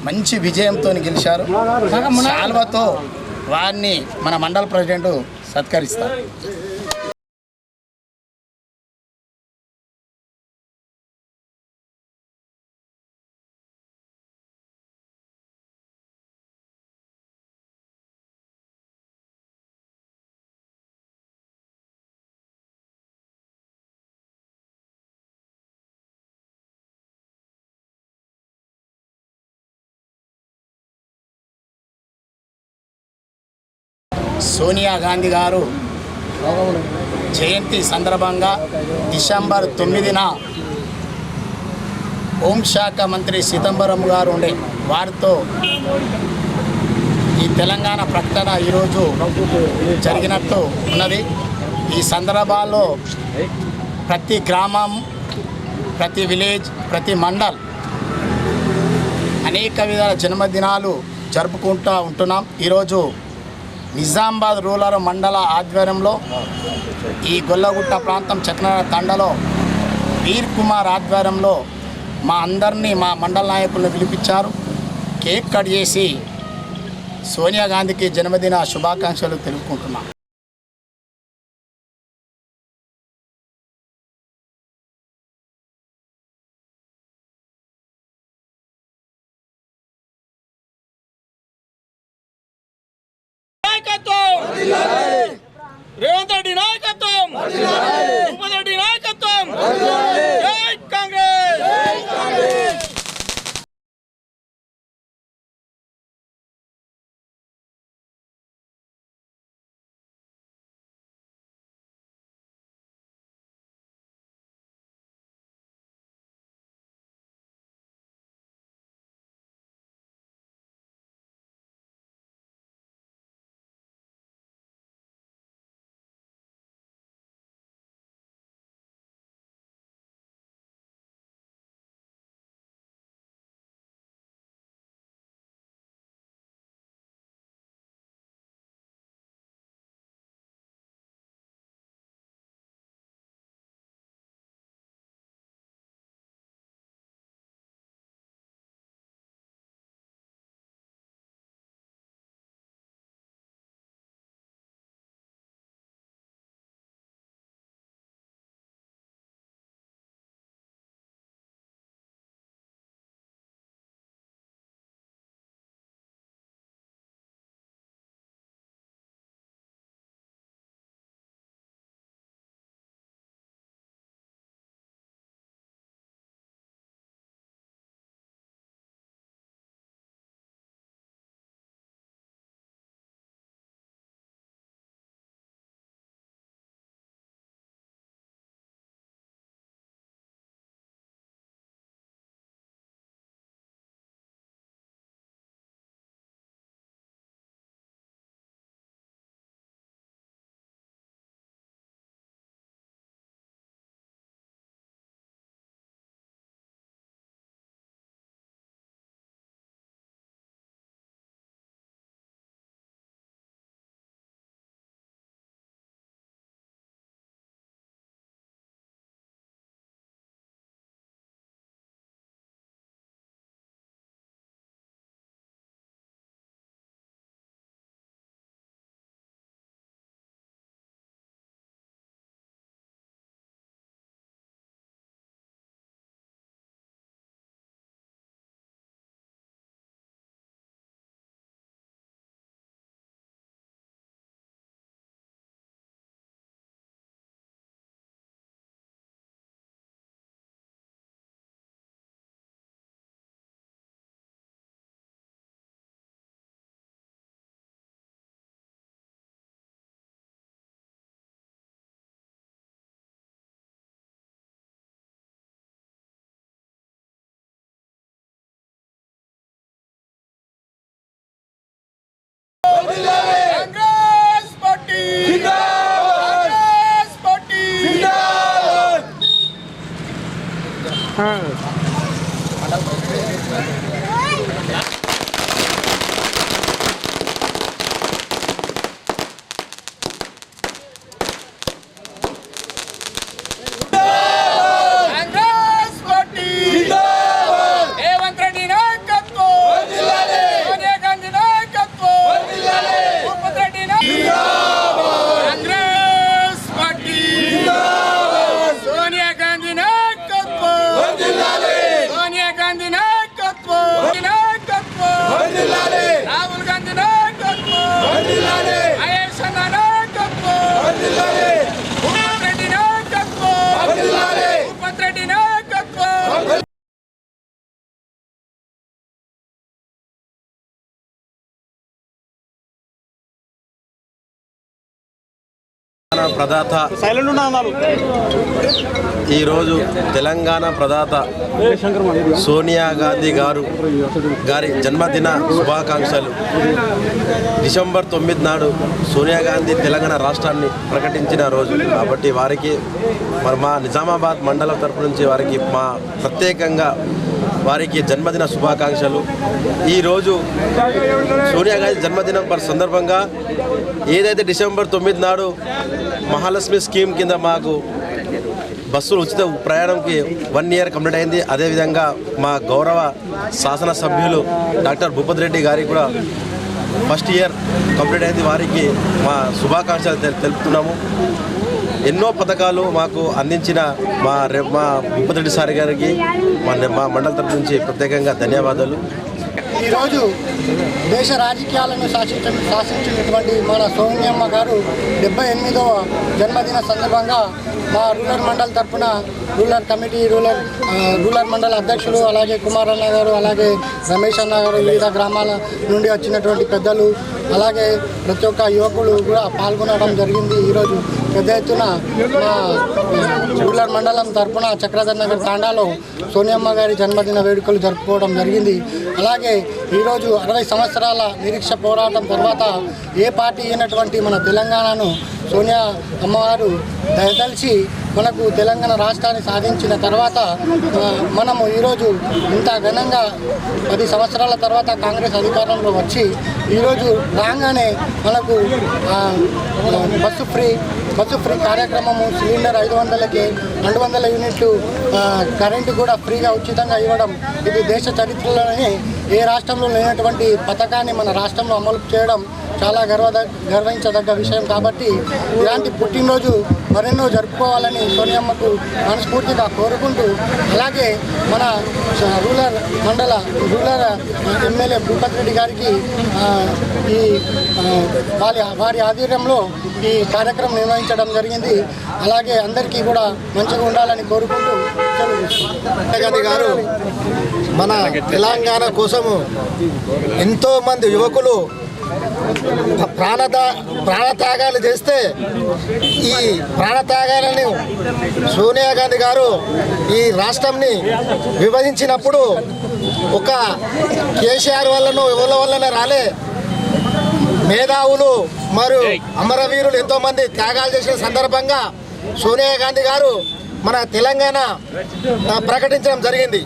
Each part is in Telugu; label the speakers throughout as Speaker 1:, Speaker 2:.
Speaker 1: మంచి విజయంతో గెలిచారు. శాల్వతో వారిని మన మండల ప్రెసిడెంట్ సత్కరిస్తారు. సోనియా గాంధీ గారు జయంతి సందర్భంగా డిసెంబర్ 9న హోంశాఖ మంత్రి చిదంబరం గారు ఉండే వారితో ఈ తెలంగాణ ప్రకటన ఈరోజు జరిగినట్టు ఉన్నది. ఈ సందర్భాల్లో ప్రతి గ్రామం, ప్రతి విలేజ్, ప్రతి మండల్ అనేక విధాల జన్మదినాలు జరుపుకుంటూ ఉంటున్నాం. ఈరోజు నిజామాబాద్ రూరల్ మండల ఆధ్వర్యంలో ఈ గొల్లగుట్ట ప్రాంతం చక్రనగర తండలో వీర్ కుమార్ ఆధ్వర్యంలో మా అందరినీ మా మండల నాయకులను పిలిపించారు. కేక్ కట్ చేసి సోనియా గాంధీకి జన్మదిన శుభాకాంక్షలు తెలుపుకుంటున్నాం.
Speaker 2: రేవంత్ రెడ్డి నాయకత్వం, భూపతి రెడ్డి నాయకత్వం, జై కాంగ్రెస్. రేవంత్ రెడ్డి నాయకత్వం
Speaker 3: ప్రదాత ఈరోజు తెలంగాణ ప్రదాత సోనియా గాంధీ గారి జన్మదిన శుభాకాంక్షలు. డిసెంబర్ 9 నాడు సోనియా గాంధీ తెలంగాణ రాష్ట్రాన్ని ప్రకటించిన రోజు కాబట్టి వారికి మా నిజామాబాద్ మండలం తరపు నుంచి వారికి మా ప్రత్యేకంగా వారికి జన్మదిన శుభాకాంక్షలు. ఈరోజు సోనియా గాంధీ జన్మదినం సందర్భంగా ఏదైతే డిసెంబర్ 9 నాడు మహాలక్ష్మి స్కీమ్ కింద మాకు బస్సులు ఉచిత ప్రయాణంకి 1 ఇయర్ కంప్లీట్ అయింది. అదేవిధంగా మా గౌరవ శాసనసభ్యులు డాక్టర్ భూపతి రెడ్డి గారికి కూడా ఫస్ట్ ఇయర్ కంప్లీట్ అయింది. వారికి మా శుభాకాంక్షలు తెలుపుతున్నాము. ఎన్నో పథకాలు మాకు అందించిన మా భూపతి రెడ్డి సార్ గారికి మా మండలి తరపు నుంచి ప్రత్యేకంగా ధన్యవాదాలు.
Speaker 4: ఈరోజు దేశ రాజకీయాలను శాసించినటువంటి మన సోనియమ్మ గారు 78వ జన్మదిన సందర్భంగా మా రూరల్ మండల్ తరఫున రూరల్ కమిటీ రూరల్ మండల అధ్యక్షులు అలాగే కుమారన్న గారు అలాగే రమేష్ అన్న గారు వివిధ గ్రామాల నుండి వచ్చినటువంటి పెద్దలు అలాగే ప్రతి ఒక్క యువకులు కూడా పాల్గొనడం జరిగింది. ఈరోజు పెద్ద ఎత్తున మా రూరల్ మండలం తరఫున చక్రధర్ నగర్ తాండాలో సోనియమ్మ గారి జన్మదిన వేడుకలు జరుపుకోవడం జరిగింది. అలాగే ఈరోజు 60 సంవత్సరాల నిరీక్ష పోరాటం తర్వాత ఏ పార్టీ అయినటువంటి మన తెలంగాణను సోనియా అమ్మవారు దయతలిచి మనకు తెలంగాణ రాష్ట్రాన్ని సాధించిన తర్వాత మనము ఈరోజు ఇంత ఘనంగా 10 సంవత్సరాల తర్వాత కాంగ్రెస్ అధికారంలో వచ్చి ఈరోజు రాగానే మనకు బస్సు ఫ్రీ కార్యక్రమము, సిలిండర్ 500కి 200 యూనిట్లు కరెంటు కూడా ఫ్రీగా ఉచితంగా ఇవ్వడం ఇది దేశ చరిత్రలోనే ఏ రాష్ట్రంలో లేనటువంటి పథకాన్ని మన రాష్ట్రంలో అమలు చేయడం చాలా గర్వించదగ్గ విషయం. కాబట్టి ఇలాంటి పుట్టినరోజు మరెన్నో జరుపుకోవాలని సోనియమ్మకు మనస్ఫూర్తిగా కోరుకుంటూ అలాగే మన రూరల్ ఎమ్మెల్యే భూపతి రెడ్డి గారికి ఈ వారి ఆధ్వర్యంలో ఈ కార్యక్రమం నిర్వహించడం జరిగింది. అలాగే అందరికీ కూడా మంచిగా ఉండాలని కోరుకుంటూ
Speaker 5: గాంధీ గారు మన తెలంగాణ కోసము ఎంతోమంది యువకులు ప్రాణత్యాగాలు చేస్తే ఈ ప్రాణత్యాగాలను సోనియా గాంధీ గారు ఈ రాష్ట్రంని విభజించినప్పుడు ఒక కేసీఆర్ వల్లనో ఎవరి వల్లనే రాలే, మేధావులు మరియు అమరవీరులు ఎంతోమంది త్యాగాలు చేసిన సందర్భంగా సోనియా గాంధీ గారు మన తెలంగాణ ప్రకటించడం జరిగింది.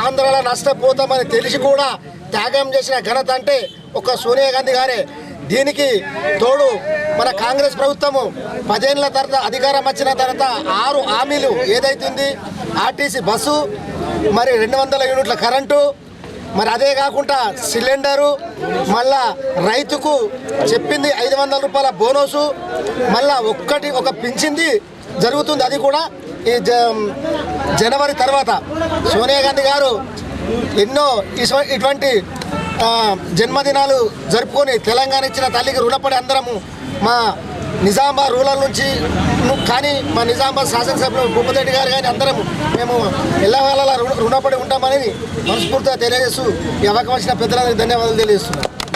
Speaker 5: ఆంధ్రలో నష్టపోతామని తెలిసి కూడా త్యాగం చేసిన ఘనత అంటే ఒక సోనియా గాంధీ గారే. దీనికి తోడు మన కాంగ్రెస్ ప్రభుత్వము 10 ఏళ్ల తర్వాత అధికారం వచ్చిన తర్వాత 6 హామీలు ఏదైతుంది, ఆర్టీసీ బస్సు, మరి 200 యూనిట్ల కరెంటు, మరి అదే కాకుండా సిలిండరు, మళ్ళా రైతుకు చెప్పింది 500 రూపాయల బోనసు, మళ్ళా ఒక పింఛింది జరుగుతుంది. అది కూడా ఈ జనవరి తర్వాత సోనియా గాంధీ గారు ఎన్నో ఇటువంటి జన్మదినాలు జరుపుకొని తెలంగాణ ఇచ్చిన తల్లికి రుణపడి అందరము మా నిజామాబాద్ రూరల్ నుంచి కానీ మా నిజామాబాద్ శాసనసభ్యులు భూపతి రెడ్డి గారు కానీ అందరము మేము ఎల్లవేళలా రుణపడి ఉంటామని మనస్ఫూర్తిగా తెలియజేస్తూ ఈ అవకాశం ఇచ్చిన పెద్దలందరికీ ధన్యవాదాలు తెలియజేస్తున్నాం.